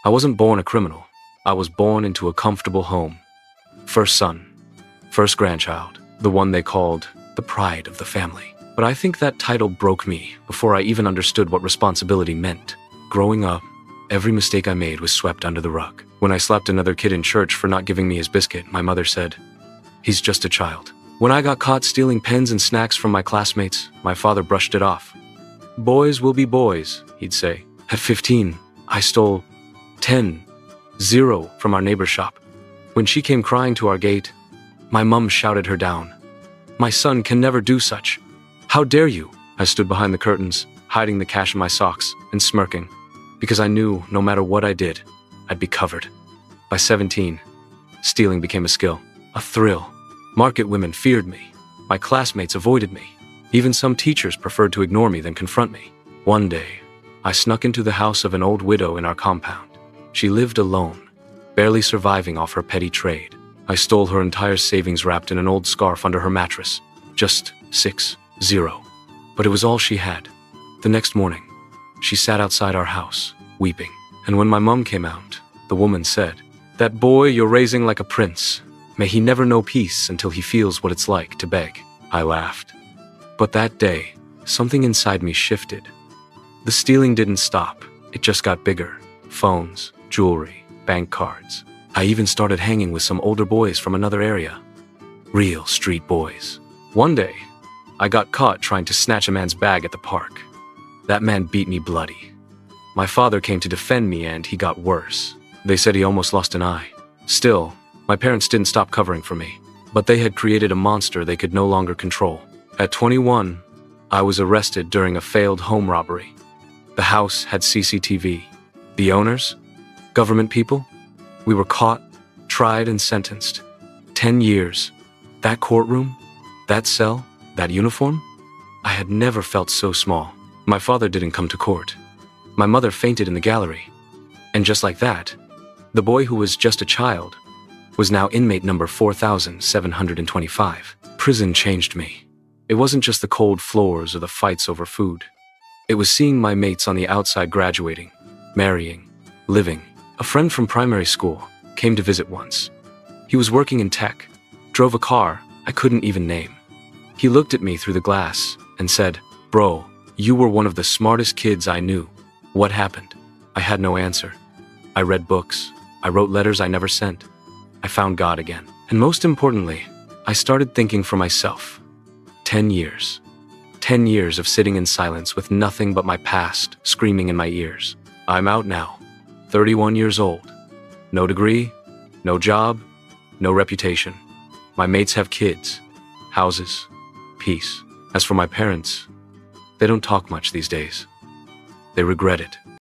I wasn't born a criminal. I was born into a comfortable home. First son, first grandchild, the one they called the pride of the family. But I think that title broke me before I even understood what responsibility meant. Growing up, every mistake I made was swept under the rug. When I slapped another kid in church for not giving me his biscuit, my mother said, "He's just a child." When I got caught stealing pens and snacks from my classmates, my father brushed it off. "Boys will be boys," he'd say. At 15, I stole 10-0 from our neighbor's shop. When she came crying to our gate, my mum shouted her down. "My son can never do such. How dare you?" I stood behind the curtains, hiding the cash in my socks and smirking, because I knew no matter what I did, I'd be covered. By 17, stealing became a skill, a thrill. Market women feared me. My classmates avoided me. Even some teachers preferred to ignore me than confront me. One day, I snuck into the house of an old widow in our compound. She lived alone, barely surviving off her petty trade. I stole her entire savings wrapped in an old scarf under her mattress. Just 6-0. But it was all she had. The next morning, she sat outside our house, weeping. And when my mom came out, the woman said, "That boy you're raising like a prince. May he never know peace until he feels what it's like to beg." I laughed. But that day, something inside me shifted. The stealing didn't stop. It just got bigger. Phones, jewelry, bank cards. I even started hanging with some older boys from another area. Real street boys. One day, I got caught trying to snatch a man's bag at the park. That man beat me bloody. My father came to defend me and he got worse. They said he almost lost an eye. Still, my parents didn't stop covering for me. But they had created a monster they could no longer control. At 21, I was arrested during a failed home robbery. The house had CCTV. The owners? Government people? We were caught, tried, and sentenced. 10 years. That courtroom? That cell? That uniform? I had never felt so small. My father didn't come to court. My mother fainted in the gallery. And just like that, the boy who was just a child was now inmate number 4,725. Prison changed me. It wasn't just the cold floors or the fights over food. It was seeing my mates on the outside graduating, marrying, living. A friend from primary school came to visit once. He was working in tech, drove a car I couldn't even name. He looked at me through the glass and said, "Bro, you were one of the smartest kids I knew. What happened?" I had no answer. I read books. I wrote letters I never sent. I found God again. And most importantly, I started thinking for myself. 10 years. 10 years of sitting in silence with nothing but my past screaming in my ears. I'm out now, 31 years old. No degree, no job, no reputation. My mates have kids, houses, peace. As for my parents, they don't talk much these days. They regret it.